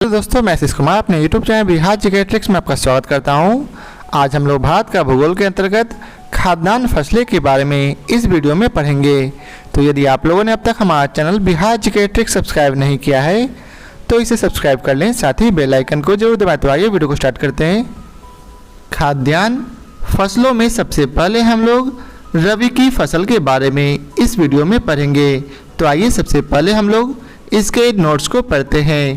तो दोस्तों, मैं आशीष कुमार अपने YouTube channel Bihar GK tricks में आपका स्वागत करता हूं। आज हम लोग भारत का भूगोल के अंतर्गत खाद्यान्न फसलें के बारे में इस वीडियो में पढ़ेंगे। तो यदि आप लोगों ने अब तक हमारा channel Bihar GK tricks subscribe नहीं किया है तो इसे सब्सक्राइब कर लें, साथ ही बेल आइकन को जरूर दबाएं। तो आइए वीडियो को स्टार्ट करते हैं। खाद्यान्न फसलों में सबसे पहले हम लोग रबी की फसल के बारे में इस वीडियो में पढ़ेंगे। तो आइए सबसे पहले हम लोग इसके नोट्स को पढ़ते हैं।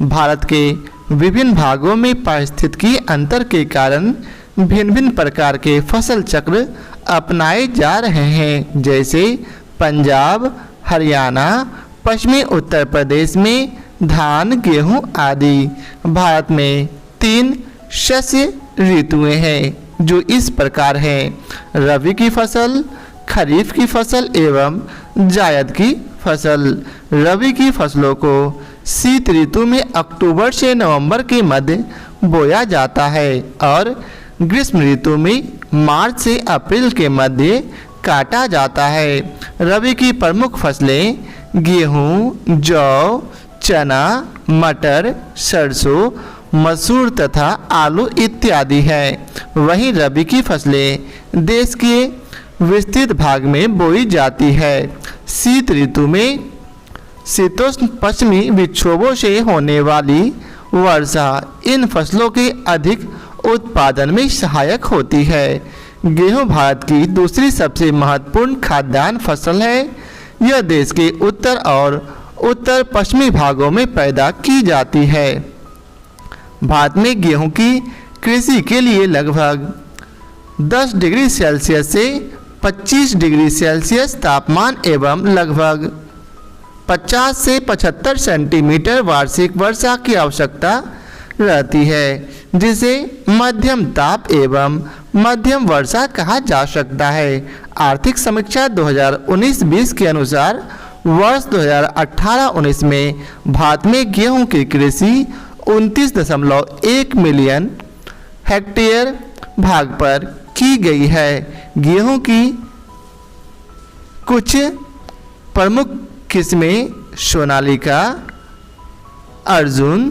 भारत के विभिन्न भागों में पारिस्थितिकी अंतर के कारण भिन्न भिन्न प्रकार के फसल चक्र अपनाए जा रहे हैं, जैसे पंजाब, हरियाणा, पश्चिमी उत्तर प्रदेश में धान, गेहूं आदि। भारत में 3 शस्य ऋतुएं हैं जो इस प्रकार हैं: रबी की फसल, खरीफ की फसल एवं जायद की फसल। रबी की फसलों को शीत ऋतु में अक्टूबर से नवंबर के मध्य बोया जाता है और ग्रीष्म ऋतु में मार्च से अप्रैल के मध्य काटा जाता है। रबी की प्रमुख फसलें गेहूं, जौ, चना, मटर, सरसों, मसूर तथा आलू इत्यादि है। वहीं रबी की फसलें देश के विस्तृत भाग में बोई जाती है। शीत ऋतु में शीतोष्ण पश्चिमी विक्षोभों से होने वाली वर्षा इन फसलों के अधिक उत्पादन में सहायक होती है। गेहूं भारत की दूसरी सबसे महत्वपूर्ण खाद्यान्न फसल है। यह देश के उत्तर और उत्तर पश्चिमी भागों में पैदा की जाती है। भारत में गेहूं की कृषि के लिए लगभग 10 डिग्री सेल्सियस से 25 डिग्री सेल्सियस तापमान एवं लगभग 50 से 75 सेंटीमीटर वार्षिक वर्षा की आवश्यकता रहती है, जिसे मध्यम ताप एवं मध्यम वर्षा कहा जा सकता है। आर्थिक समीक्षा 2019-20 के अनुसार वर्ष 2018-19 में भारत में गेहूं की कृषि 29.1 मिलियन हेक्टेयर भाग पर की गई है। गेहूं की कुछ प्रमुख किस्में सोनालिका, अर्जुन,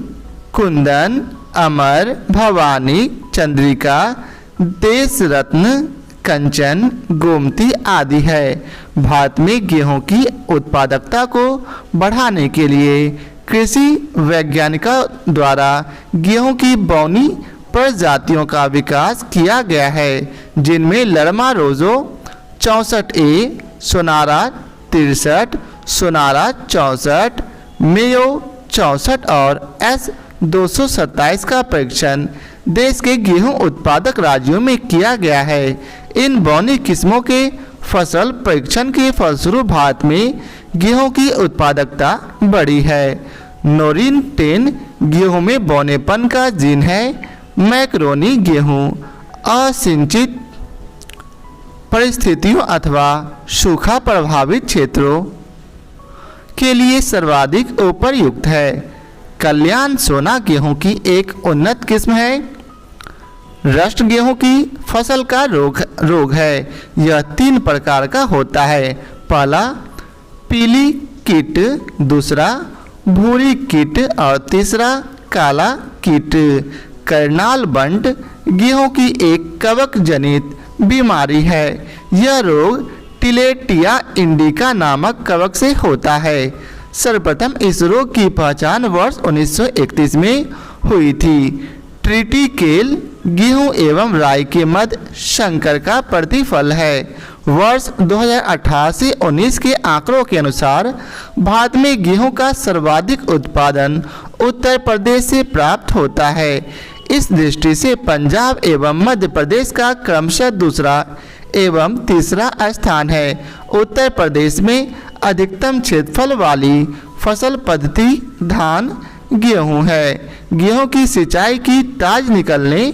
कुंदन, अमर, भवानी, चंद्रिका, देश रत्न, कंचन, गोमती आदि है। भारत में गेहूं की उत्पादकता को बढ़ाने के लिए कृषि वैज्ञानिकों द्वारा गेहूं की बौनी प्रजातियों का विकास किया गया है, जिनमें लरमा रोजो 64A, सोनारा 63, सोनारा 64, मेयो 64 और S227 का परीक्षण देश के गेहूं उत्पादक राज्यों में किया गया है। इन बौनी किस्मों के फसल परीक्षण के फलस्वरूप भारत में गेहूं की उत्पादकता बढ़ी है। नोरिन 10 गेहूं में बौनेपन का जीन है। मैक्रोनी गेहूं असिंचित परिस्थितियों अथवा सूखा प्रभावित क्षेत्रों के लिए सर्वाधिक उपयुक्त है। कल्याण सोना गेहूं की एक उन्नत किस्म है। रस्ट गेहूं की फसल का रोग है। यह 3 प्रकार का होता है। पहला पीली कीट, दूसरा भूरी कीट और तीसरा काला कीट। करनाल बंट गेहूं की एक कवक जनित बीमारी है। यह रोग टिलेटिया इंडिका नामक कवक से होता है। सर्वप्रथम इस रोग की पहचान वर्ष 1931 में हुई थी। ट्रिटिकेल गेहूं एवं राई के मध्य संकर का प्रतिफल है। वर्ष 2018 से 19 के आंकड़ों के अनुसार भारत में गेहूं का सर्वाधिक उत्पादन उत्तर प्रदेश से प्राप्त होता है। इस दृष्टि से पंजाब एवं मध्य प्रदेश का क्रमशः दूसरा एवं तीसरा स्थान है। उत्तर प्रदेश में अधिकतम क्षेत्रफल वाली फसल पद्धति धान गेहूं है। गेहूं की सिंचाई की ताज निकलने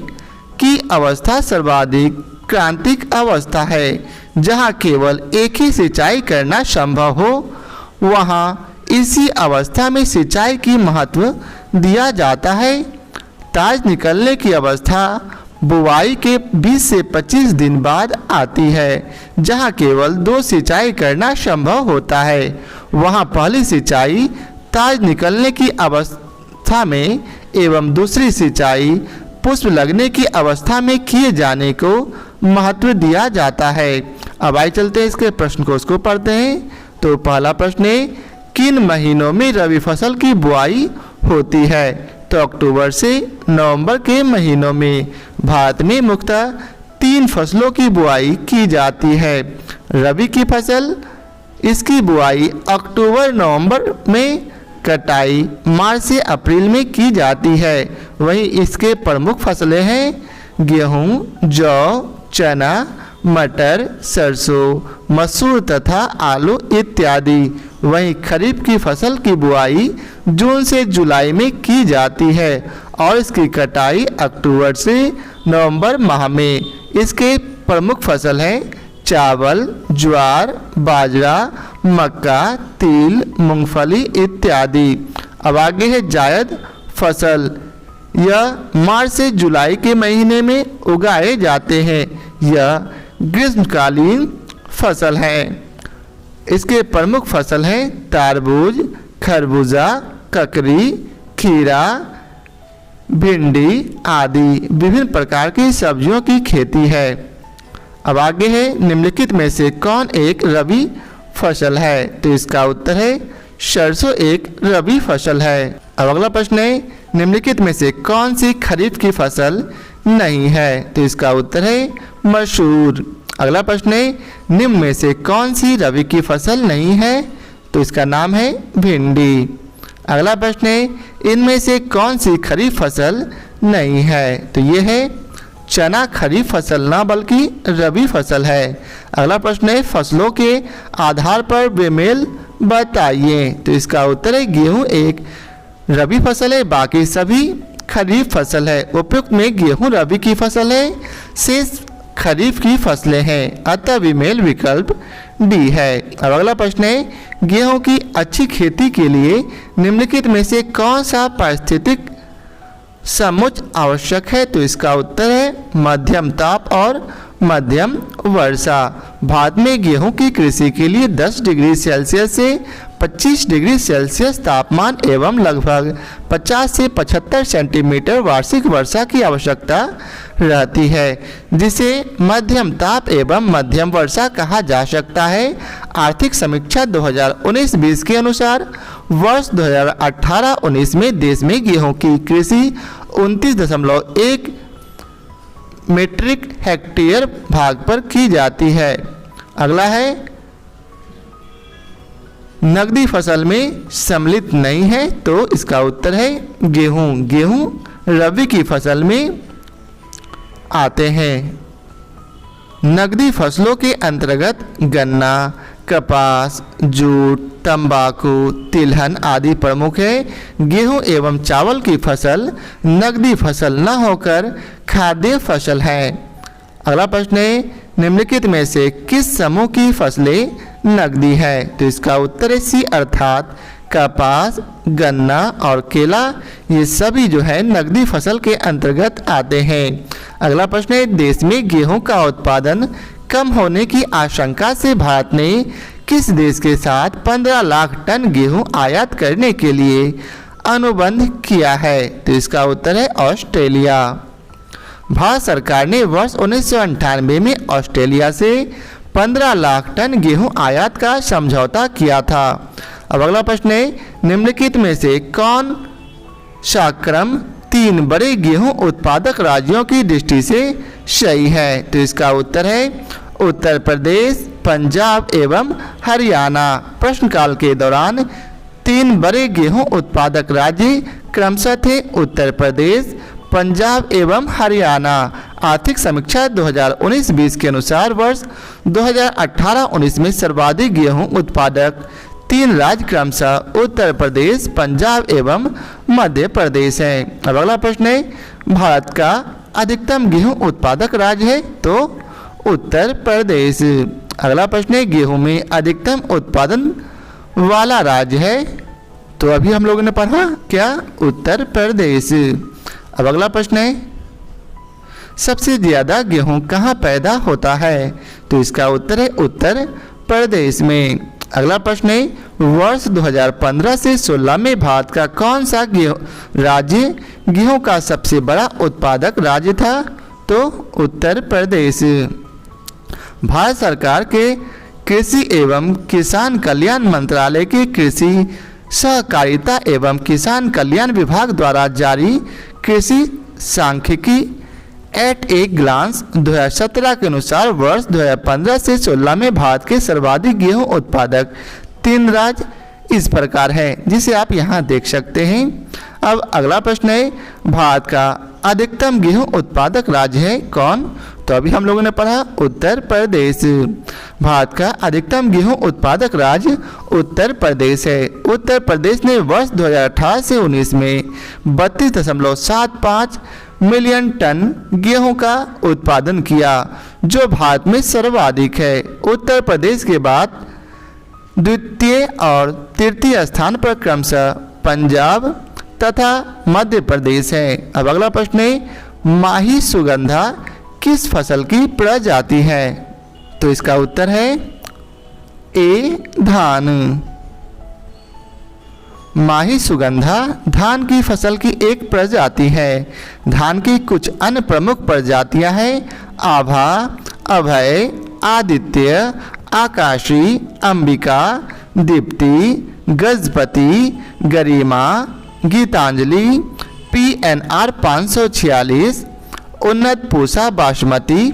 की अवस्था सर्वाधिक क्रांतिक अवस्था है। जहां केवल एक ही सिंचाई करना संभव हो, वहां इसी अवस्था में सिंचाई की महत्व दिया जाता है। ताज निकलने की अवस्था बुवाई के 20 से 25 दिन बाद आती है। जहां केवल 2 सिंचाई करना संभव होता है, वहां पहली सिंचाई ताज निकलने की अवस्था में एवं दूसरी सिंचाई पुष्प लगने की अवस्था में किए जाने को महत्व दिया जाता है। अब आइए चलते हैं इसके प्रश्न को उसको पढ़ते हैं। तो पहला प्रश्न है, किन महीनों में रबी फसल की बुआई होती है? तो अक्टूबर से नवंबर के महीनों में भारत में मुख्यतः 3 फसलों की बुआई की जाती है। रबी की फसल, इसकी बुआई अक्टूबर नवंबर में, कटाई मार्च से अप्रैल में की जाती है। वहीं इसके प्रमुख फसलें हैं गेहूं, जौ, चना, मटर, सरसों, मसूर तथा आलू इत्यादि। वहीं खरीफ की फसल की बुआई जून से जुलाई में की जाती है और इसकी कटाई अक्टूबर से नवंबर माह में। इसके प्रमुख फसल हैं चावल, ज्वार, बाजरा, मक्का, तिल, मूंगफली इत्यादि। अब आगे है जायद फसल, यह मार्च से जुलाई के महीने में उगाए जाते हैं। यह ग्रीष्मकालीन फसल है। इसके प्रमुख फसल हैं तरबूज, खरबूजा, ककड़ी, खीरा, भिंडी आदि। विभिन्न प्रकार की सब्जियों की खेती है। अब आगे है, निम्नलिखित में से कौन एक रबी फसल है? तो इसका उत्तर है सरसों एक रबी फसल है। अब अगला प्रश्न है, निम्नलिखित में से कौन सी खरीफ की फसल नहीं है? तो इसका उत्तर है मसूर। अगला प्रश्न है, निम्न में से कौन सी रबी की फसल नहीं है? तो इसका नाम है भिंडी। अगला प्रश्न है, इनमें से कौन सी खरीफ फसल नहीं है? तो ये है चना खरीफ फसल ना बल्कि रबी फसल है। अगला प्रश्न है, फसलों के आधार पर बेमेल बताइए। तो इसका उत्तर है गेहूं एक रबी फसल है, बाकी सभी खरीफ फसल है। उपयुक्त में गेहूं रबी की फसल है, शेष खरीफ की फसलें हैं, अतः बेमेल विकल्प डी है। अब अगला प्रश्न है, गेहूं की अच्छी खेती के लिए निम्नलिखित में से कौन सा पारिस्थितिक समुच्चय आवश्यक है? तो इसका उत्तर है मध्यम ताप और मध्यम वर्षा। भारत में गेहूं की कृषि के लिए 10 डिग्री सेल्सियस से 25 डिग्री सेल्सियस तापमान एवं लगभग 50 से 75 सेंटीमीटर वार्षिक वर्षा की आवश्यकता रहती है, जिसे मध्यम ताप एवं मध्यम वर्षा कहा जा सकता है। आर्थिक समीक्षा 2019-20 के अनुसार वर्ष 2018-19 में देश में गेहूं की कृषि 29.1 मीट्रिक हेक्टेयर भाग पर की जाती है। अगला है, नकदी फसल में सम्मिलित नहीं है। तो इसका उत्तर है गेहूं। गेहूं रबी की फसल में आते हैं। नकदी फसलों के अंतर्गत गन्ना, कपास, जूट, तंबाकू, तिलहन आदि प्रमुख है। गेहूं एवं चावल की फसल नकदी फसल न होकर खाद्य फसल है। अगला प्रश्न है, निम्नलिखित में से किस समूह की फसलें नकदी है? तो इसका उत्तर है सी, अर्थात कपास, गन्ना और केला, ये सभी जो है नकदी फसल के अंतर्गत आते हैं। अगला प्रश्न है, देश में गेहूं का उत्पादन कम होने की आशंका से भारत ने किस देश के साथ 15 लाख टन गेहूं आयात करने के लिए अनुबंध किया है? तो इसका उत्तर है ऑस्ट्रेलिया। भारत सरकार ने वर्ष 1998 में ऑस्ट्रेलिया से 15 लाख टन गेहूं आयात का समझौता किया था। अब अगला प्रश्न है, निम्नलिखित में से कौन सा क्रम 3 बड़े गेहूं उत्पादक राज्यों की दृष्टि से सही है? तो इसका उत्तर है उत्तर प्रदेश, पंजाब एवं हरियाणा। प्रश्नकाल के दौरान 3 बड़े गेहूं उत्पादक राज्य क्रमशः थे उत्तर प्रदेश, पंजाब एवं हरियाणा। आर्थिक समीक्षा 2019-20 के अनुसार वर्ष 2018-19 में सर्वाधिक गेहूं उत्पादक 3 राज्य क्रमशः उत्तर प्रदेश, पंजाब एवं मध्य प्रदेश हैं। अब अगला प्रश्न है, भारत का अधिकतम गेहूं उत्पादक राज्य है? तो उत्तर प्रदेश। अगला प्रश्न है, गेहूं में अधिकतम उत्पादन वाला राज्य है? तो अभी हम लोगों ने पढ़ा क्या? उत्तर प्रदेश। अब अगला प्रश्न है, सबसे ज़्यादा गेहूं कहाँ पैदा होता है? तो इसका उत्तर है उत्तर प्रदेश में। अगला प्रश्न है, वर्ष 2015 से 16 में भारत का कौन सा राज्य गेहूं का सबसे बड़ा उत्पादक राज्य था? तो उत्तर प्रदेश। भारत सरकार के कृषि एवं किसान कल्याण मंत्रालय के कृषि सहकारिता एवं किसान कल्याण विभाग द्वारा जारी कृषि सांख्यिकी एट ए ग्लांस 2017 के अनुसार वर्ष 2015 से 16 में भारत के सर्वाधिक गेहूं उत्पादक 3 राज्य इस प्रकार है, जिसे आप यहाँ देख सकते हैं। अब अगला प्रश्न है, भारत का अधिकतम गेहूं उत्पादक राज्य है कौन? तो अभी हम लोगों ने पढ़ा उत्तर प्रदेश। भारत का अधिकतम गेहूं उत्पादक राज्य उत्तर प्रदेश है। उत्तर प्रदेश ने वर्ष 2018 से 19 में 32.75 मिलियन टन गेहूं का उत्पादन किया, जो भारत में सर्वाधिक है। उत्तर प्रदेश के बाद द्वितीय और तृतीय स्थान पर क्रमशः पंजाब तथा मध्य प्रदेश है। अब अगला प्रश्न है, माही सुगंधा किस फसल की प्रजाति है? तो इसका उत्तर है ए धान। माही सुगंधा धान की फसल की एक प्रजाति है। धान की कुछ अन्य प्रमुख प्रजातियां हैं आभा, अभय, आदित्य, आकाशी, अंबिका, दीप्ति, गजपति, गरिमा, गीतांजलि, PNR 546, उन्नत पूसा बासमती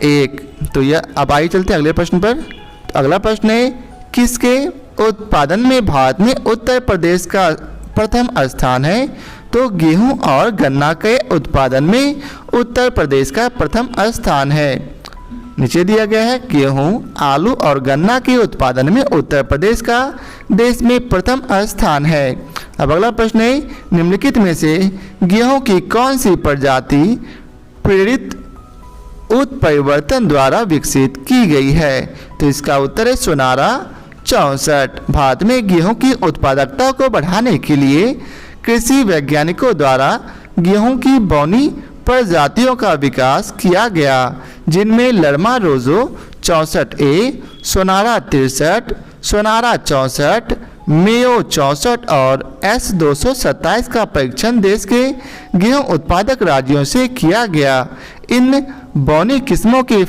1। तो यह अब आइए चलते हैं अगले प्रश्न पर। तो अगला प्रश्न है, किसके उत्पादन में भारत में उत्तर प्रदेश का प्रथम स्थान है? तो गेहूं और गन्ना के उत्पादन में उत्तर प्रदेश का प्रथम स्थान है। नीचे दिया गया है, गेहूं, आलू और गन्ना के उत्पादन में उत्तर प्रदेश का देश में प्रथम स्थान है। अब अगला प्रश्न है, निम्नलिखित में से गेहूं की कौन सी प्रजाति प्रेरित उत्परिवर्तन द्वारा विकसित की गई है? तो इसका उत्तर है सोनारा 64। भारत में गेहूं की उत्पादकता को बढ़ाने के लिए कृषि वैज्ञानिकों द्वारा गेहूं की बौनी प्रजातियों का विकास किया गया, जिनमें लरमा रोजो 64A, सोनारा 63, सोनारा 64, मेयो 64 और S227 का परीक्षण देश के गेहूं उत्पादक राज्यों से किया गया। इन बौनी किस्मों की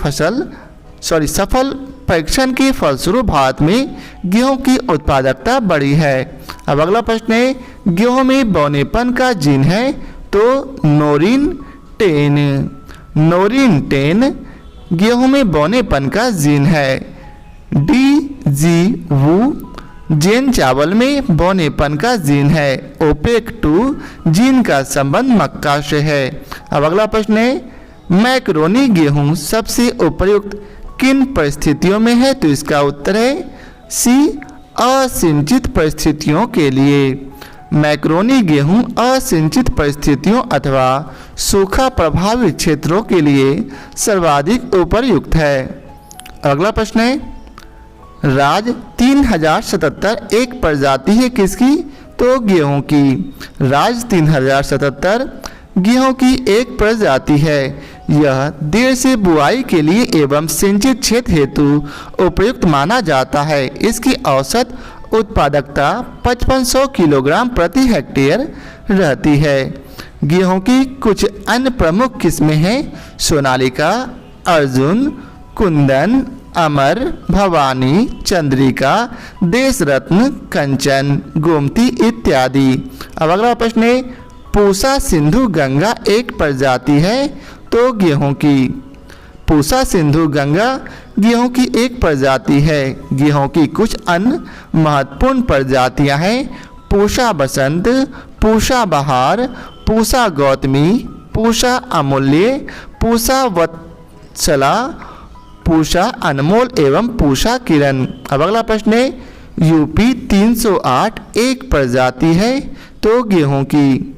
सफल परीक्षण के फलस्वरूप भारत में गेहूं की उत्पादकता बढ़ी है। अब अगला प्रश्न है, गेहूं में बौनेपन का जीन है? तो नोरिन 10 गेहूं में बौनेपन का जीन है। DGWU जेन चावल में बौनेपन का जीन है। OPEC2 जीन का संबंध मक्का से है। अब अगला प्रश्न है, मैक्रोनी गेहूं सबसे उपयुक्त किन परिस्थितियों में है? तो इसका उत्तर है C, असिंचित परिस्थितियों के लिए। मैक्रोनी गेहूं असिंचित परिस्थितियों अथवा सूखा प्रभावित क्षेत्रों के लिए सर्वाधिक उपयुक्त है। अगला प्रश्न है, राज 3077 एक प्रजाति है किसकी? तो गेहूं की। राज 3077 गेहूं की एक प्रजाति है। यह देर से बुआई के लिए एवं सिंचित क्षेत्र हेतु उपयुक्त माना जाता है। इसकी औसत उत्पादकता 5500 किलोग्राम प्रति हेक्टेयर रहती है। गेहूं की कुछ अन्य प्रमुख किस्में हैं सोनालिका, अर्जुन, कुंदन, अमर, भवानी, चंद्रिका, देश रत्न, कंचन, गोमती इत्यादि। अब अगला प्रश्न है, पूसा सिंधु गंगा एक प्रजाति है? तो गेहूं की। पूसा सिंधु गंगा गेहूं की एक प्रजाति है। गेहूं की कुछ अन्य महत्वपूर्ण प्रजातियां हैं पूषा बसंत, पूषा बहार, पूषा गौतमी, पूषा अमूल्य, पूषा वत्सला, पूषा अनमोल एवं पूषा किरण। अब अगला प्रश्न है, यूपी 308 एक प्रजाति है? तो गेहूं की।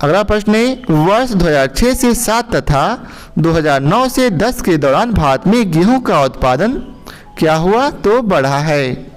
अगला प्रश्न है, वर्ष 2006 से 7 तथा 2009 से 10 के दौरान भारत में गेहूं का उत्पादन क्या हुआ? तो बढ़ा है।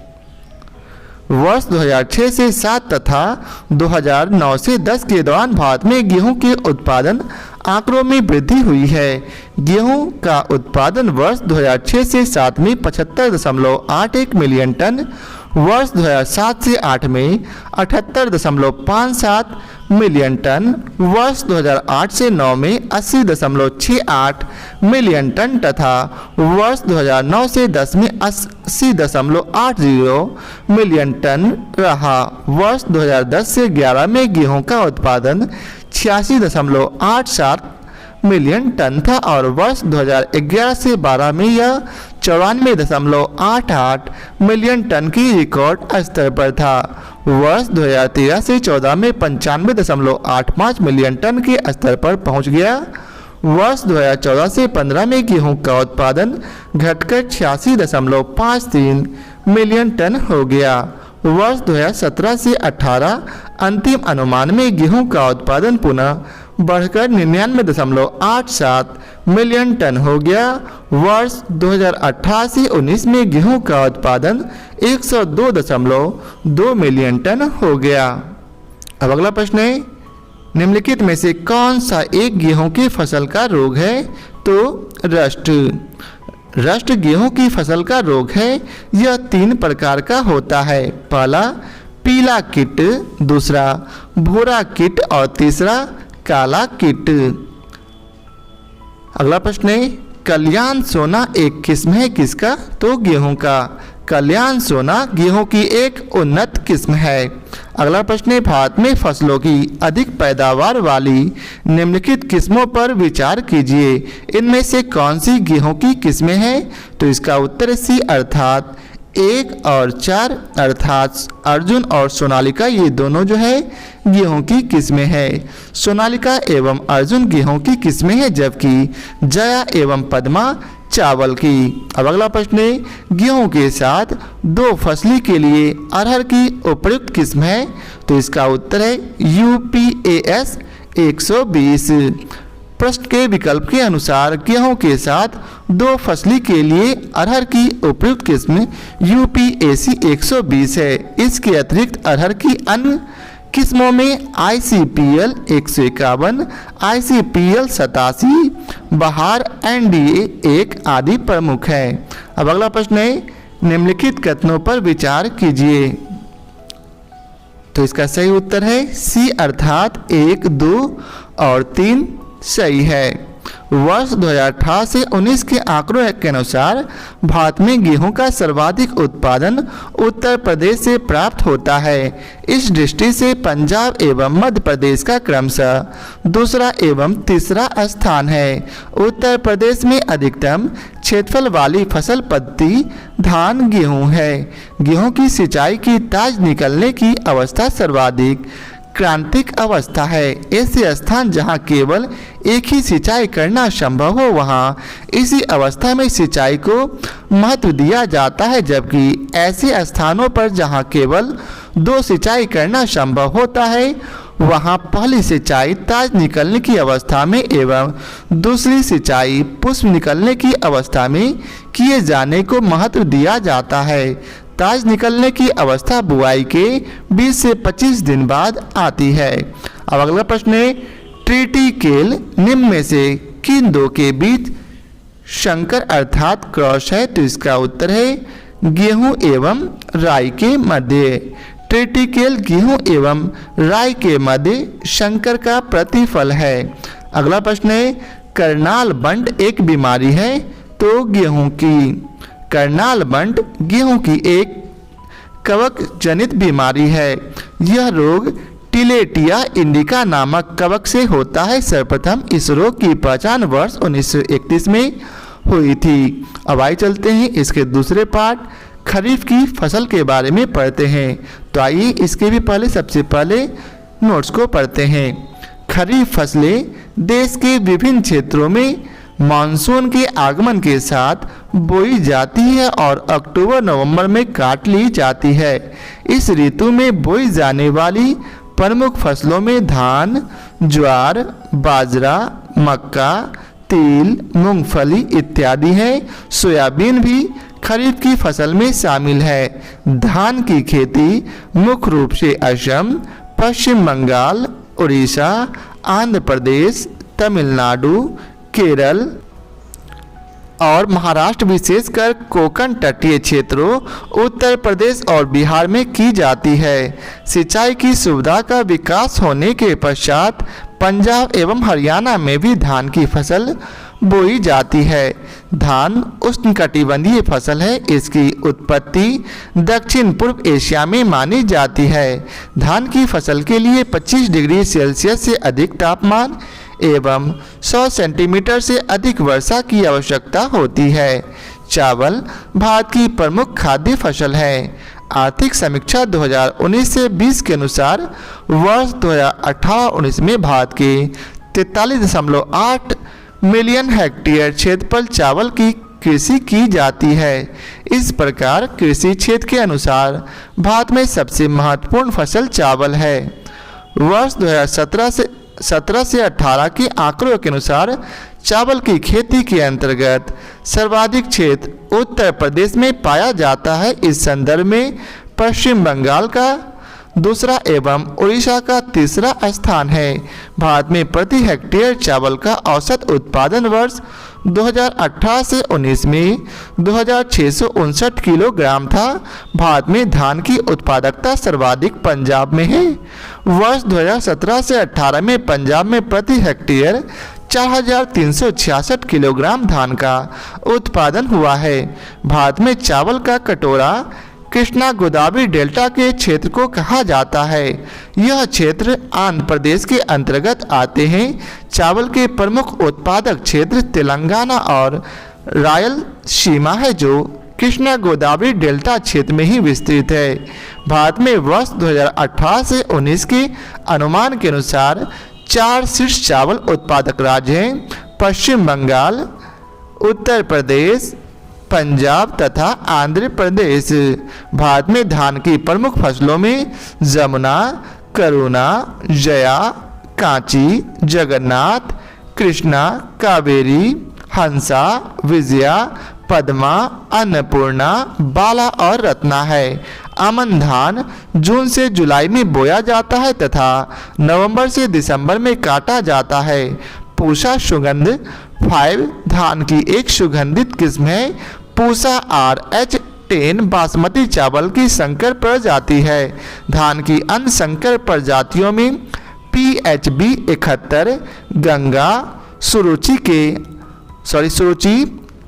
वर्ष 2006 से 7 तथा 2009 से 10 के दौरान भारत में गेहूं के उत्पादन आंकड़ों में वृद्धि हुई है। गेहूं का उत्पादन वर्ष 2006 से 7 में 75.81 मिलियन टन, वर्ष 2007 से 8 में 78.57 मिलियन टन, वर्ष 2008 से 9 में 80.68 मिलियन टन तथा वर्ष 2009 से 10 में 80.80 मिलियन टन रहा। वर्ष 2010 से 11 में गेहूं का उत्पादन 86.87 मिलियन टन था और वर्ष 2011 से 12 में यह 94.88 मिलियन टन की रिकॉर्ड स्तर पर था। वर्ष 2013 से 14 में 95.85 मिलियन टन के स्तर पर पहुंच गया। वर्ष 2014 से 15 में गेहूं का उत्पादन घटकर 86.53 मिलियन टन हो गया। वर्ष 2017 से 18 अंतिम अनुमान में गेहूं का उत्पादन पुनः बढ़कर 99.87 मिलियन टन हो गया। वर्ष 2018 से 19 में गेहूं का उत्पादन 102.2 मिलियन टन हो गया। अब अगला प्रश्न है, निम्नलिखित में से कौन सा एक गेहूं की फसल का रोग है? तो रस्ट गेहूं की फसल का रोग है। यह 3 प्रकार का होता है। पहला पीला कीट, दूसरा भूरा कीट और तीसरा काला कीट। अगला प्रश्न है, कल्याण सोना एक किस्म है किसका? तो गेहूं का। कल्याण सोना गेहूं की एक उन्नत किस्म है। अगला प्रश्न है, भारत में फसलों की अधिक पैदावार वाली निम्नलिखित किस्मों पर विचार कीजिए। इनमें से कौन सी गेहूं की किस्में हैं? तो इसका उत्तर सी अर्थात 1 और 4 अर्थात अर्जुन और सोनालिका, ये दोनों जो है गेहूं की किस्में हैं। सोनालिका एवं अर्जुन गेहूं की किस्में हैं, जबकि जया एवं पद्मा चावल की। अब अगला प्रश्न है, गेहूं के साथ 2 फसली के लिए अरहर की उपयुक्त किस्म है? तो इसका उत्तर है UPAS 120। प्रश्न के विकल्प के अनुसार गेहूं के साथ 2 फसली के लिए अरहर की उपयुक्त किस्म UPAC 120 है। इसके अतिरिक्त अरहर की अन्य किस्मों में ICPL 151, ICPL 87, बहार NDA 1 आदि प्रमुख है। अब अगला प्रश्न है, निम्नलिखित कथनों पर विचार कीजिए। तो इसका सही उत्तर है सी अर्थात 1, 2 और 3 सही है। वर्ष 2018 से 19 के आंकड़ों के अनुसार भारत में गेहूं का सर्वाधिक उत्पादन उत्तर प्रदेश से प्राप्त होता है। इस दृष्टि से पंजाब एवं मध्य प्रदेश का क्रमशः दूसरा एवं तीसरा स्थान है। उत्तर प्रदेश में अधिकतम क्षेत्रफल वाली फसल पद्धति धान गेहूं है। गेहूं की सिंचाई की ताज निकलने की अवस्था सर्वाधिक क्रांतिक अवस्था है। ऐसे स्थान जहां केवल एक ही सिंचाई करना संभव हो, वहां इसी अवस्था में सिंचाई को महत्व दिया जाता है, जबकि ऐसे स्थानों पर जहां केवल 2 सिंचाई करना संभव होता है, वहां पहली सिंचाई ताज निकलने की अवस्था में एवं दूसरी सिंचाई पुष्प निकलने की अवस्था में किए जाने को महत्व दिया जाता है। ताज निकलने की अवस्था बुआई के 20 से 25 दिन बाद आती है। अब अगला प्रश्न है, ट्रिटिकेल निम्न में से किन 2 के बीच संकर अर्थात क्रॉस है? तो इसका उत्तर है गेहूं एवं राई के मध्य। ट्रिटिकेल गेहूं एवं राई के मध्य संकर का प्रतिफल है। अगला प्रश्न है, करनाल बंट एक बीमारी है? तो गेहूं की। करनाल बंट गेहूं की एक कवक जनित बीमारी है। यह रोग टिलेटिया इंडिका नामक कवक से होता है। सर्वप्रथम इस रोग की पहचान वर्ष 1931 में हुई थी। अब आइए चलते हैं इसके दूसरे पार्ट खरीफ की फसल के बारे में पढ़ते हैं। तो आइए इसके भी पहले सबसे पहले नोट्स को पढ़ते हैं। खरीफ फसलें देश के विभिन्न क्षेत्रों में मानसून के आगमन के साथ बोई जाती है और अक्टूबर-नवंबर में काट ली जाती है। इस ऋतु में बोई जाने वाली प्रमुख फसलों में धान, ज्वार, बाजरा, मक्का, तिल, मूंगफली इत्यादि हैं। सोयाबीन भी खरीफ की फसल में शामिल है। धान की खेती मुख्य रूप से असम, पश्चिम बंगाल, उड़ीसा, आंध्र प्रदेश, तमिलनाडु, केरल और महाराष्ट्र, विशेषकर कोंकण तटीय क्षेत्रों, उत्तर प्रदेश और बिहार में की जाती है। सिंचाई की सुविधा का विकास होने के पश्चात पंजाब एवं हरियाणा में भी धान की फसल बोई जाती है। धान उष्णकटिबंधीय फसल है। इसकी उत्पत्ति दक्षिण पूर्व एशिया में मानी जाती है। धान की फसल के लिए 25 डिग्री सेल्सियस से अधिक तापमान एवं 100 सेंटीमीटर से अधिक वर्षा की आवश्यकता होती है। चावल भारत की प्रमुख खाद्य फसल है। आर्थिक समीक्षा 2019 से 20 के अनुसार वर्ष 2018-19 में भारत के 43.8 मिलियन हेक्टेयर क्षेत्र पर चावल की कृषि की जाती है। इस प्रकार कृषि क्षेत्र के अनुसार भारत में सबसे महत्वपूर्ण फसल चावल है। वर्ष 2017 से 18 के आंकड़ों के अनुसार चावल की खेती के अंतर्गत सर्वाधिक क्षेत्र उत्तर प्रदेश में पाया जाता है। इस संदर्भ में पश्चिम बंगाल का दूसरा एवं उड़ीसा का तीसरा स्थान है। भारत में प्रति हेक्टेयर चावल का औसत उत्पादन वर्ष 2018 से 19 में 2659 किलोग्राम था। भारत में धान की उत्पादकता सर्वाधिक पंजाब में है। वर्ष 2017 से 18 में पंजाब में प्रति हेक्टेयर 4366 किलोग्राम धान का उत्पादन हुआ है। भारत में चावल का कटोरा कृष्णा गोदावरी डेल्टा के क्षेत्र को कहा जाता है। यह क्षेत्र आंध्र प्रदेश के अंतर्गत आते हैं। चावल के प्रमुख उत्पादक क्षेत्र तेलंगाना और रायलसीमा है, जो कृष्णा गोदावरी डेल्टा क्षेत्र में ही विस्तृत है। भारत में वर्ष 2018 से 19 के अनुमान के अनुसार 4 शीर्ष चावल उत्पादक राज्य हैं: पश्चिम बंगाल, उत्तर प्रदेश, पंजाब तथा आंध्र प्रदेश। भारत में धान की प्रमुख फसलों में जमुना, करुणा, जया, कांची, जगन्नाथ, कृष्णा, कावेरी, हंसा, विजया, पद्मा, अन्नपूर्णा, बाला और रत्ना है। आमन धान जून से जुलाई में बोया जाता है तथा नवंबर से दिसंबर में काटा जाता है। पूसा सुगंध 5 धान की एक सुगंधित किस्म है। पूसा RH10 बासमती चावल की संकर प्रजाति है। धान की अन्य संकर प्रजातियों में PHB 71, गंगा, सुरुचि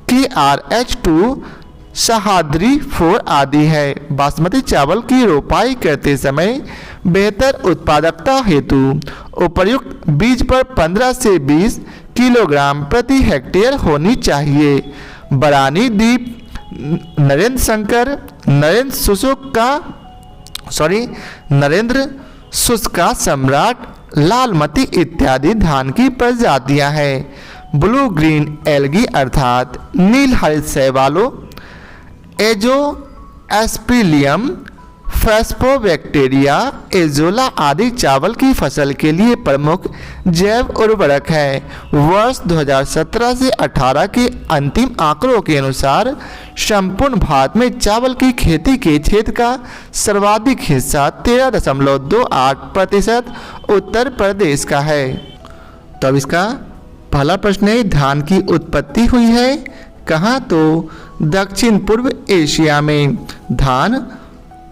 KRH2, सहाद्री 4 आदि है। बासमती चावल की रोपाई करते समय बेहतर उत्पादकता हेतु उपर्युक्त बीज पर 15 से 20 किलोग्राम प्रति हेक्टेयर होनी चाहिए। बरानी द्वीप, नरेंद्र शुष्क का सम्राट, लालमती इत्यादि धान की प्रजातियां हैं। ब्लू ग्रीन एल्गी अर्थात नील हरित शैवालों, एजोस्पिलियम, फ्रेस्पोबैक्टीरिया, एजोला आदि चावल की फसल के लिए प्रमुख जैव उर्वरक है। वर्ष 2017 से 18 के अंतिम आंकड़ों के अनुसार संपूर्ण भारत में चावल की खेती के क्षेत्र का सर्वाधिक हिस्सा 13.28% उत्तर प्रदेश का है। तो अब इसका पहला प्रश्न है, धान की उत्पत्ति हुई है कहाँ? तो दक्षिण पूर्व एशिया में। धान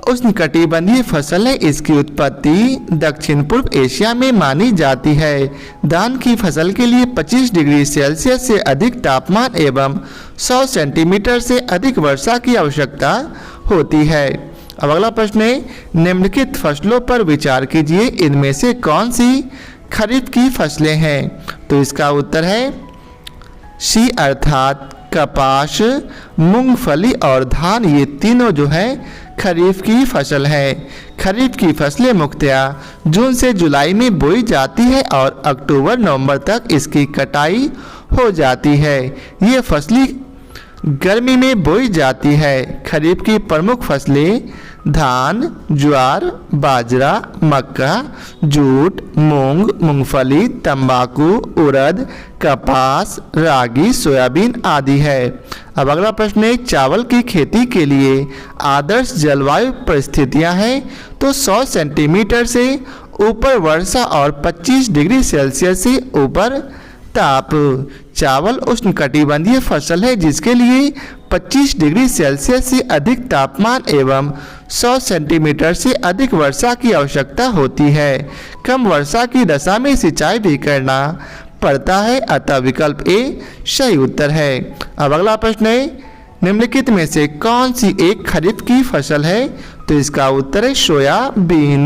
उष्णकटिबंधीय फसल है। इसकी उत्पत्ति दक्षिण पूर्व एशिया में मानी जाती है। धान की फसल के लिए 25 डिग्री सेल्सियस से अधिक तापमान एवं 100 सेंटीमीटर से अधिक वर्षा की आवश्यकता होती है। अब अगला प्रश्न है, निम्नलिखित फसलों पर विचार कीजिए, इनमें से कौन सी खरीफ की फसलें हैं? तो इसका उत्तर है सी अर्थात कपास, मूंगफली और धान। ये तीनों जो है खरीफ की फसल है। खरीफ की फसलें मुख्यतः जून से जुलाई में बोई जाती है और अक्टूबर नवंबर तक इसकी कटाई हो जाती है। ये फसलें गर्मी में बोई जाती है। खरीफ की प्रमुख फसलें धान, ज्वार, बाजरा, मक्का, जूट, मूंग, मूंगफली, तंबाकू, उड़द, कपास, रागी, सोयाबीन आदि है। अब अगला प्रश्न है, चावल की खेती के लिए आदर्श जलवायु परिस्थितियां हैं? तो 100 सेंटीमीटर से ऊपर वर्षा और 25 डिग्री सेल्सियस से ऊपर ताप। चावल उष्णकटिबंधीय फसल है जिसके लिए 25 डिग्री सेल्सियस से अधिक तापमान एवं 100 सेंटीमीटर से अधिक वर्षा की आवश्यकता होती है। कम वर्षा की दशा में सिंचाई भी करना पड़ता है, अतः विकल्प ए सही उत्तर है। अब अगला प्रश्न है, निम्नलिखित में से कौन सी एक खरीफ की फसल है? तो इसका उत्तर है सोयाबीन।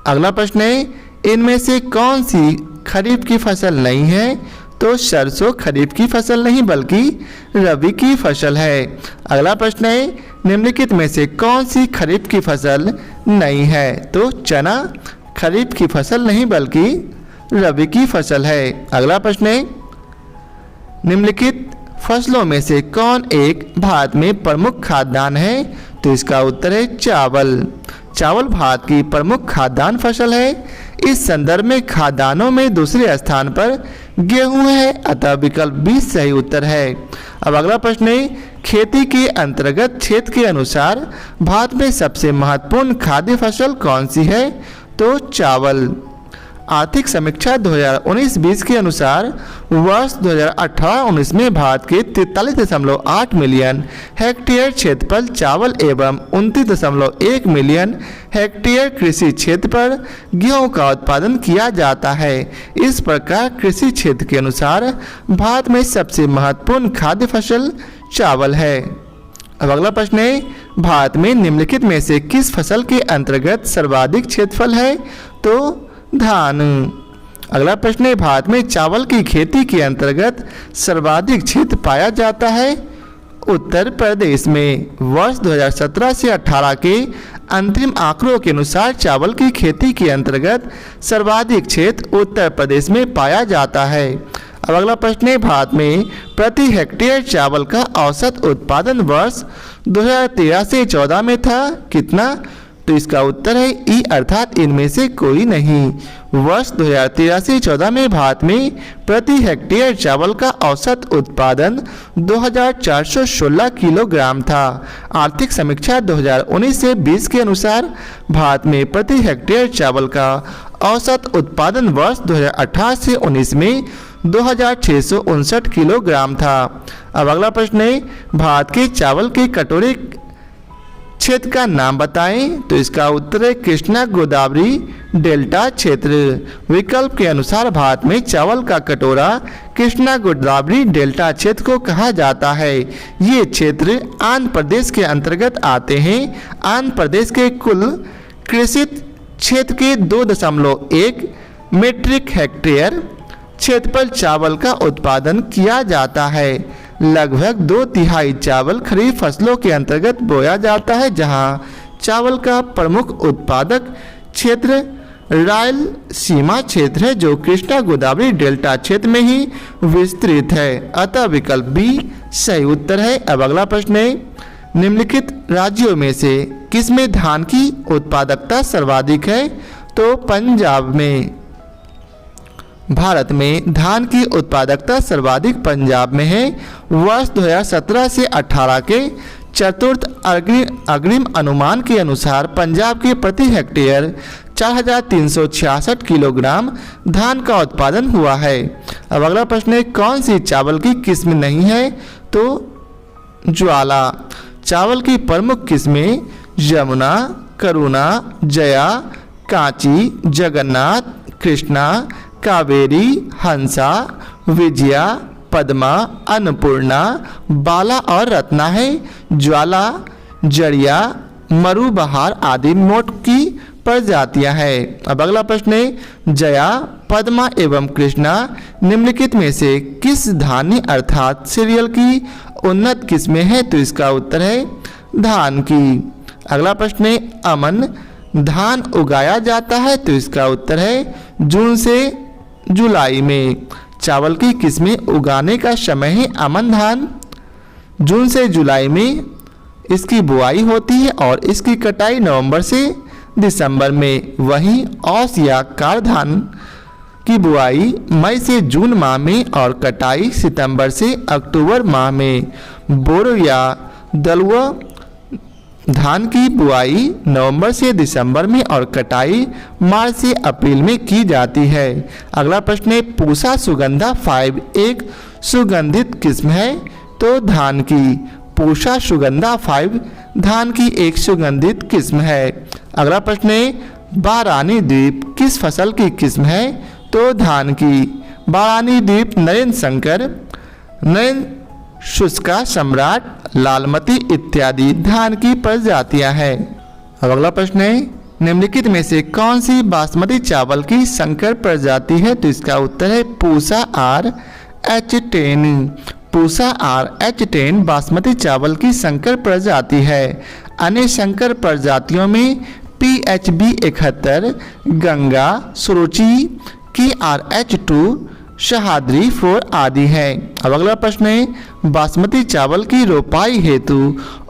अगला प्रश्न है, इनमें से कौन सी खरीफ की फसल नहीं है? तो सरसों खरीफ की फसल नहीं बल्कि रबी की फसल है। अगला प्रश्न है, निम्नलिखित में से कौन सी खरीफ की फसल नहीं है? तो चना खरीफ की फसल नहीं बल्कि रबी की फसल है। अगला प्रश्न है, निम्नलिखित फसलों में से कौन एक भारत में प्रमुख खाद्यान्न है? तो इसका उत्तर है चावल। चावल भारत की प्रमुख खाद्यान्न फसल है। इस संदर्भ में खाद्यान्नों में दूसरे स्थान पर गेहूं है, अतः विकल्प बी सही उत्तर है। अब अगला प्रश्न है, खेती के अंतर्गत क्षेत्र के अनुसार भारत में सबसे महत्वपूर्ण खाद्य फसल कौन सी है? तो चावल। आर्थिक समीक्षा 2019-20 के अनुसार वर्ष 2018-19 में भारत के 43.8 मिलियन हेक्टेयर क्षेत्र पर चावल एवं 29.1 मिलियन हेक्टेयर कृषि क्षेत्र पर गेहूं का उत्पादन किया जाता है। इस प्रकार कृषि क्षेत्र के अनुसार भारत में सबसे महत्वपूर्ण खाद्य फसल चावल है। अब अगला प्रश्न है, भारत में निम्नलिखित में से किस फसल के अंतर्गत सर्वाधिक क्षेत्रफल है? तो धान। अगला प्रश्न है, भारत में चावल की खेती के अंतर्गत सर्वाधिक क्षेत्र पाया जाता है उत्तर प्रदेश में। वर्ष 2017 से 18 के अंतिम आंकड़ों के अनुसार चावल की खेती के अंतर्गत सर्वाधिक क्षेत्र उत्तर प्रदेश में पाया जाता है। अब अगला प्रश्न है, भारत में प्रति हेक्टेयर चावल का औसत उत्पादन वर्ष 2013 से 14 में था कितना? तो इसका उत्तर है ई अर्थात इनमें से कोई नहीं। वर्ष 2013 से 14 में भारत में प्रति हेक्टेयर चावल का औसत उत्पादन 2416 किलोग्राम था। आर्थिक समीक्षा 2019 से 20 के अनुसार भारत में प्रति हेक्टेयर चावल का औसत उत्पादन वर्ष 2018 से 19 में 2659 किलोग्राम था। अब अगला प्रश्न है, भारत के चावल के कटोरे क्षेत्र का नाम बताएं? तो इसका उत्तर है कृष्णा गोदावरी डेल्टा क्षेत्र। विकल्प के अनुसार भारत में चावल का कटोरा कृष्णा गोदावरी डेल्टा क्षेत्र को कहा जाता है। ये क्षेत्र आंध्र प्रदेश के अंतर्गत आते हैं। आंध्र प्रदेश के कुल कृषित क्षेत्र के 2.1 मीट्रिक हेक्टेयर क्षेत्र पर चावल का उत्पादन किया जाता है। लगभग 2/3 चावल खरीफ फसलों के अंतर्गत बोया जाता है, जहां चावल का प्रमुख उत्पादक क्षेत्र रायलसीमा क्षेत्र है जो कृष्णा गोदावरी डेल्टा क्षेत्र में ही विस्तृत है, अतः विकल्प बी सही उत्तर है। अब अगला प्रश्न है, निम्नलिखित राज्यों में से किसमें धान की उत्पादकता सर्वाधिक है? तो पंजाब में। भारत में धान की उत्पादकता सर्वाधिक पंजाब में है। वर्ष 2017 से 18 के चतुर्थ अग्रिम अनुमान के अनुसार पंजाब के प्रति हेक्टेयर 4366 किलोग्राम धान का उत्पादन हुआ है। अब अगला प्रश्न है, कौन सी चावल की किस्म नहीं है? तो ज्वाला। चावल की प्रमुख किस्में यमुना, करुणा, जया, कांची, जगन्नाथ, कृष्णा, कावेरी, हंसा, विजया, पद्मा, अन्नपूर्णा, बाला और रत्ना है। ज्वाला, जड़िया, मरुबहार आदि मोट की प्रजातियां हैं। अब अगला प्रश्न है, जया, पद्मा एवं कृष्णा निम्नलिखित में से किस धान्य अर्थात सीरियल की उन्नत किस्में हैं? तो इसका उत्तर है धान की। अगला प्रश्न है, अमन धान उगाया जाता है? तो इसका उत्तर है जून से जुलाई में। चावल की किस्में उगाने का समय है अमन धान। जून से जुलाई में इसकी बुआई होती है और इसकी कटाई नवंबर से दिसंबर में। वहीं औस या कार धान की बुआई मई से जून माह में और कटाई सितंबर से अक्टूबर माह में। बोरो या दलुआ धान की बुआई नवंबर से दिसंबर में और कटाई मार्च से अप्रैल में की जाती है। अगला प्रश्न है, पूसा सुगंधा 5 एक सुगंधित किस्म है। तो धान की पूसा सुगंधा 5 धान की एक सुगंधित किस्म है। अगला प्रश्न है, बारानी द्वीप किस फसल की किस्म है। तो धान की। बारानी द्वीप नरेंद्र शंकर, नरेंद्र शुष्का सम्राट, लालमती इत्यादि धान की प्रजातियां हैं। अब अगला प्रश्न है, निम्नलिखित में से कौन सी बासमती चावल की संकर प्रजाति है। तो इसका उत्तर है पूसा RH10। पूसा RH10 बासमती चावल की संकर प्रजाति है। अन्य संकर प्रजातियों में PHB 71, गंगा, सुरुचि, KRH2, शहाद्री 4 आदि है। अब अगला प्रश्न है, बासमती चावल की रोपाई हेतु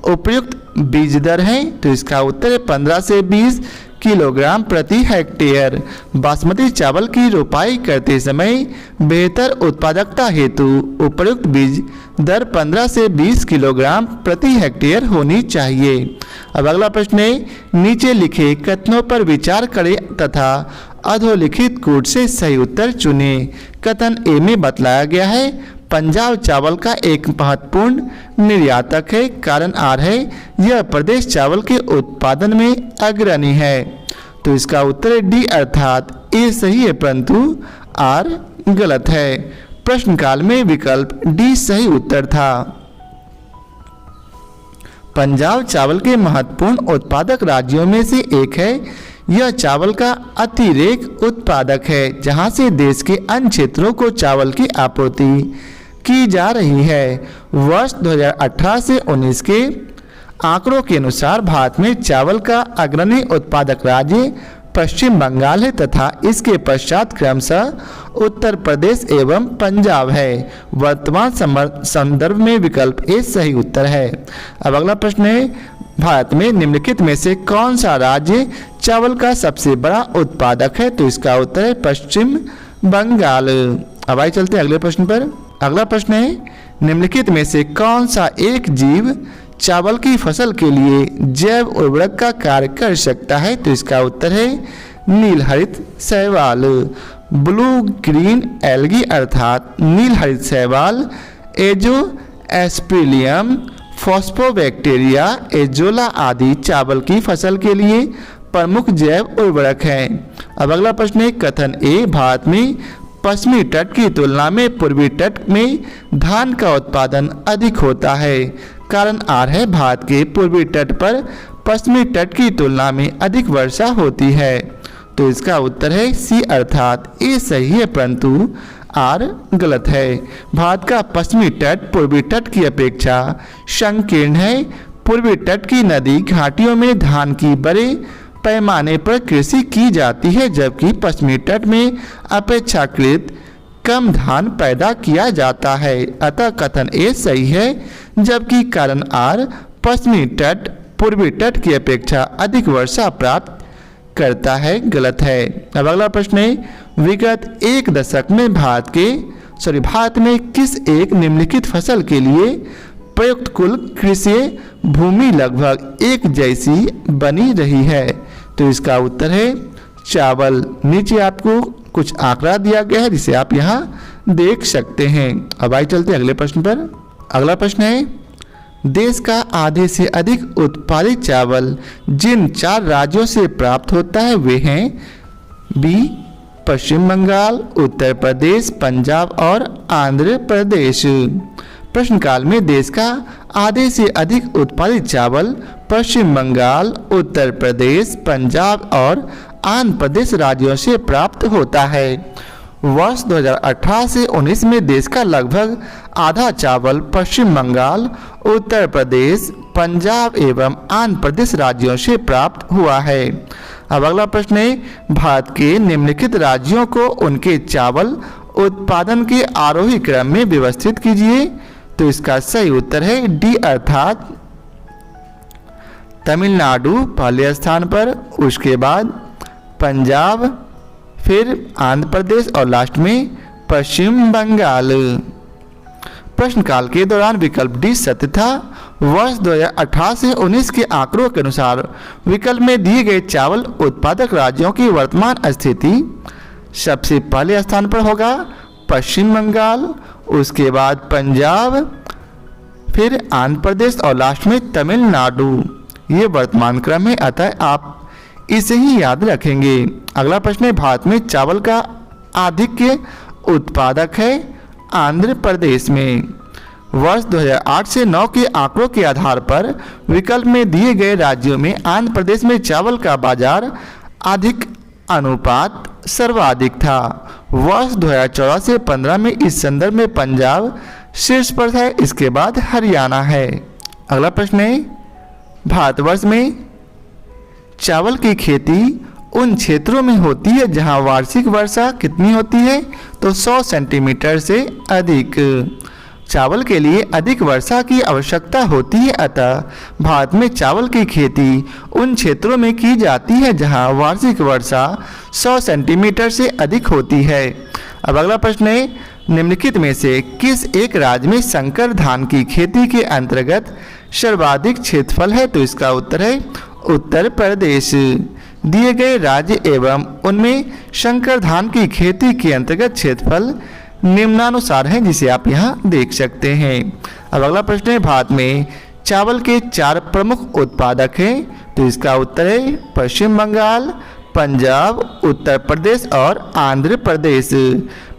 उपयुक्त बीज दर है। तो इसका उत्तर है 15 से 20 किलोग्राम प्रति हेक्टेयर। बासमती चावल की रोपाई करते समय बेहतर उत्पादकता हेतु उपयुक्त बीज दर 15 से 20 किलोग्राम प्रति हेक्टेयर होनी चाहिए। अब अगला प्रश्न है, नीचे लिखे कथनों पर विचार करें तथा अधोलिखित कूट से सही उत्तर चुने। कथन ए में बतलाया गया है, पंजाब चावल का एक महत्वपूर्ण निर्यातक है। कारण आर है, यह प्रदेश चावल के उत्पादन में अग्रणी है। तो इसका उत्तर है डी अर्थात ए सही है परंतु आर गलत है। प्रश्न काल में विकल्प डी सही उत्तर था। पंजाब चावल के महत्वपूर्ण उत्पादक राज्यों में से एक है। यह चावल का अतिरेक उत्पादक है, जहां से देश के अन्य क्षेत्रों को चावल की आपूर्ति की जा रही है। वर्ष 2018 से 19 के आंकड़ों के अनुसार भारत में चावल का अग्रणी उत्पादक राज्य पश्चिम बंगाल है तथा इसके पश्चात क्रमशः उत्तर प्रदेश एवं पंजाब है। वर्तमान संदर्भ में विकल्प ए सही उत्तर है। अब अगला प्रश्न है, भारत में निम्नलिखित में से कौन सा राज्य चावल का सबसे बड़ा उत्पादक है। तो इसका उत्तर है पश्चिम बंगाल। अब आइए चलते हैं अगले प्रश्न पर। अगला प्रश्न है, निम्नलिखित में से कौन सा एक जीव चावल की फसल के लिए जैव उर्वरक का कार्य कर सकता है। तो इसका उत्तर है नील हरित शैवाल। ब्लू ग्रीन एल्गी अर्थात नील हरित शैवाल, एजोस्पेरिलियम, फॉस्फोबैक्टीरिया, एजोला आदि चावल की फसल के लिए प्रमुख जैव उर्वरक हैं। अब अगला प्रश्न है, कथन ए भारत में पश्चिमी तट की तुलना में पूर्वी तट में धान का उत्पादन अधिक होता है। कारण आर है, भारत के पूर्वी तट पर पश्चिमी तट की तुलना में अधिक वर्षा होती है। तो इसका उत्तर है सी अर्थात ए सही है परंतु आर गलत है। भारत का पश्चिमी तट पूर्वी तट की अपेक्षा संकीर्ण है। पूर्वी तट की नदी घाटियों में धान की बड़े पैमाने पर कृषि की जाती है, जबकि पश्चिमी तट में अपेक्षाकृत कम धान पैदा किया जाता है। अतः कथन ए सही है, जबकि कारण आर पश्चिमी तट पूर्वी तट की अपेक्षा अधिक वर्षा प्राप्त करता है गलत है। अब अगला प्रश्न है, विगत एक दशक में भारत में किस एक निम्नलिखित फसल के लिए प्रयुक्त कुल कृषि भूमि लगभग एक जैसी बनी रही है। तो इसका उत्तर है चावल। नीचे आपको कुछ आंकड़ा दिया गया है जिसे आप यहाँ देख सकते हैं। अब आइए चलते हैं अगले प्रश्न पर। अगला प्रश्न है, देश का आधे से अधिक उत्पादित चावल जिन 4 राज्यों से प्राप्त होता है वे हैं बी पश्चिम बंगाल, उत्तर प्रदेश, पंजाब और आंध्र प्रदेश। प्रश्न काल में देश का आधे से अधिक उत्पादित चावल पश्चिम बंगाल, उत्तर प्रदेश, पंजाब और आंध्र प्रदेश राज्यों से प्राप्त होता है। वर्ष 2018 से 19 में देश का लगभग आधा चावल पश्चिम बंगाल, उत्तर प्रदेश, पंजाब एवं आंध्र प्रदेश राज्यों से प्राप्त हुआ है। अब अगला प्रश्न है, भारत के निम्नलिखित राज्यों को उनके चावल उत्पादन के आरोही क्रम में व्यवस्थित कीजिए। तो इसका सही उत्तर है डी अर्थात तमिलनाडु पहले स्थान पर, उसके बाद पंजाब, फिर आंध्र प्रदेश और लास्ट में पश्चिम बंगाल। प्रश्नकाल के दौरान विकल्प डी सत्य था। वर्ष 2018 से 19 के आंकड़ों के अनुसार विकल्प में दिए गए चावल उत्पादक राज्यों की वर्तमान स्थिति। सबसे पहले स्थान पर होगा पश्चिम बंगाल, उसके बाद पंजाब, फिर आंध्र प्रदेश और लास्ट में तमिलनाडु। ये वर्तमान क्रम है, अतः आप इसे ही याद रखेंगे। अगला प्रश्न है, भारत में चावल का आधिक्य उत्पादक है आंध्र प्रदेश में। वर्ष 2008 से 9 के आंकड़ों के आधार पर विकल्प में दिए गए राज्यों में आंध्र प्रदेश में चावल का बाजार अधिक अनुपात सर्वाधिक था। वर्ष 2014 से 15 में इस संदर्भ में पंजाब शीर्ष पर है, इसके बाद हरियाणा है। अगला प्रश्न है, भारतवर्ष में चावल की खेती उन क्षेत्रों में होती है जहां वार्षिक वर्षा कितनी होती है, तो 100 सेंटीमीटर से अधिक। चावल के लिए अधिक वर्षा की आवश्यकता होती है, अतः भारत में चावल की खेती उन क्षेत्रों में की जाती है जहां वार्षिक वर्षा 100 सेंटीमीटर से अधिक होती है। अब अगला प्रश्न है, निम्नलिखित में से किस एक राज्य में संकर धान की खेती के अंतर्गत सर्वाधिक क्षेत्रफल है, तो इसका उत्तर है उत्तर प्रदेश। दिए गए राज्य एवं उनमें संकर धान की खेती के अंतर्गत क्षेत्रफल निम्नानुसार है, जिसे आप यहाँ देख सकते हैं। अब अगला प्रश्न है, भारत में चावल के 4 प्रमुख उत्पादक हैं, तो इसका उत्तर है पश्चिम बंगाल, पंजाब, उत्तर प्रदेश और आंध्र प्रदेश।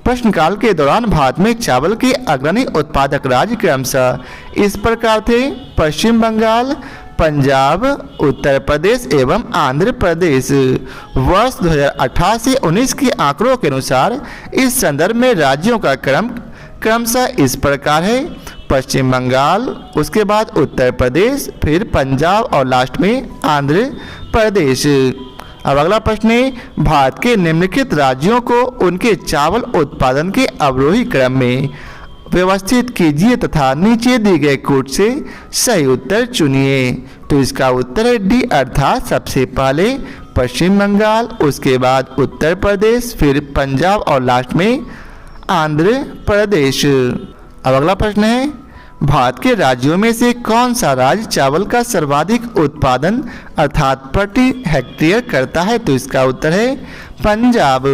प्रश्नकाल के दौरान भारत में चावल के अग्रणी उत्पादक राज्य क्रमशः इस प्रकार थे: पश्चिम बंगाल, पंजाब, उत्तर प्रदेश एवं आंध्र प्रदेश। वर्ष 2018 से 19 के आंकड़ों के अनुसार इस संदर्भ में राज्यों का क्रमशः इस प्रकार है: पश्चिम बंगाल, उसके बाद उत्तर प्रदेश, फिर पंजाब और लास्ट में आंध्र प्रदेश। अब अगला प्रश्न है, भारत के निम्नलिखित राज्यों को उनके चावल उत्पादन के अवरोही क्रम में व्यवस्थित कीजिए तथा नीचे दिए गए कोड से सही उत्तर चुनिए। तो इसका उत्तर है डी, अर्थात सबसे पहले पश्चिम बंगाल, उसके बाद उत्तर प्रदेश, फिर पंजाब और लास्ट में आंध्र प्रदेश। अब अगला प्रश्न है, भारत के राज्यों में से कौन सा राज्य चावल का सर्वाधिक उत्पादन अर्थात प्रति हेक्टेयर करता है, तो इसका उत्तर है पंजाब।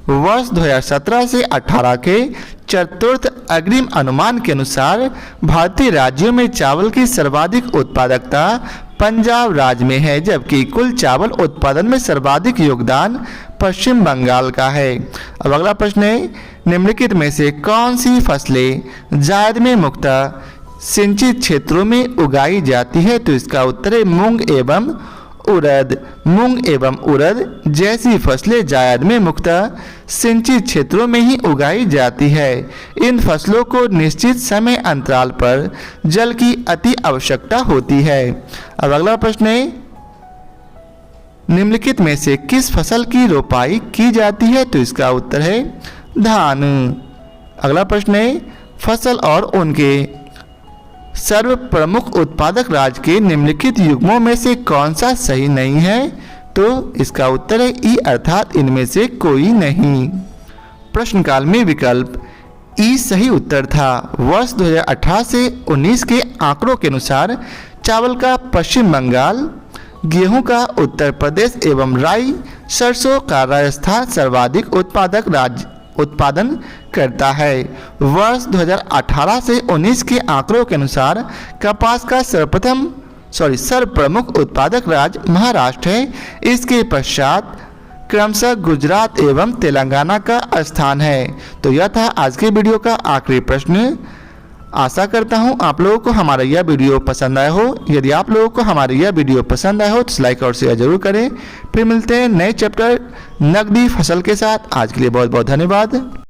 वर्ष 2017 से 18 के चतुर्थ अग्रिम अनुमान के अनुसार भारतीय राज्यों में चावल की सर्वाधिक उत्पादकता पंजाब राज्य में है, जबकि कुल चावल उत्पादन में सर्वाधिक योगदान पश्चिम बंगाल का है। अब अगला प्रश्न है, निम्नलिखित में से कौन सी फसलें जायद में मुख्यतः सिंचित क्षेत्रों में उगाई जाती है, तो इसका उत्तर है मूंग एवं उड़द। मूंग एवं उड़द जैसी फसलें जायद में मुख्यतः सिंचित क्षेत्रों में ही उगाई जाती है। इन फसलों को निश्चित समय अंतराल पर जल की अति आवश्यकता होती है। अब अगला प्रश्न है, निम्नलिखित में से किस फसल की रोपाई की जाती है, तो इसका उत्तर है धान। अगला प्रश्न है, फसल और उनके सर्व प्रमुख उत्पादक राज्य के निम्नलिखित युग्मों में से कौन सा सही नहीं है, तो इसका उत्तर है ई, अर्थात इनमें से कोई नहीं। प्रश्नकाल में विकल्प ई सही उत्तर था। वर्ष 2018 से 19 के आंकड़ों के अनुसार चावल का पश्चिम बंगाल, गेहूं का उत्तर प्रदेश एवं राई सरसों का राजस्थान सर्वाधिक उत्पादन करता है। वर्ष 2018 से 19 के आंकड़ों के अनुसार कपास का सर्वप्रमुख उत्पादक राज्य महाराष्ट्र है। इसके पश्चात क्रमशः गुजरात एवं तेलंगाना का स्थान है। तो यह था आज के वीडियो का आखिरी प्रश्न। आशा करता हूं आप लोगों को हमारा यह वीडियो पसंद आया हो। यदि आप लोगों को हमारी यह वीडियो पसंद आया हो तो लाइक और शेयर जरूर करें। फिर मिलते हैं नए चैप्टर नकदी फसल के साथ। आज के लिए बहुत बहुत धन्यवाद।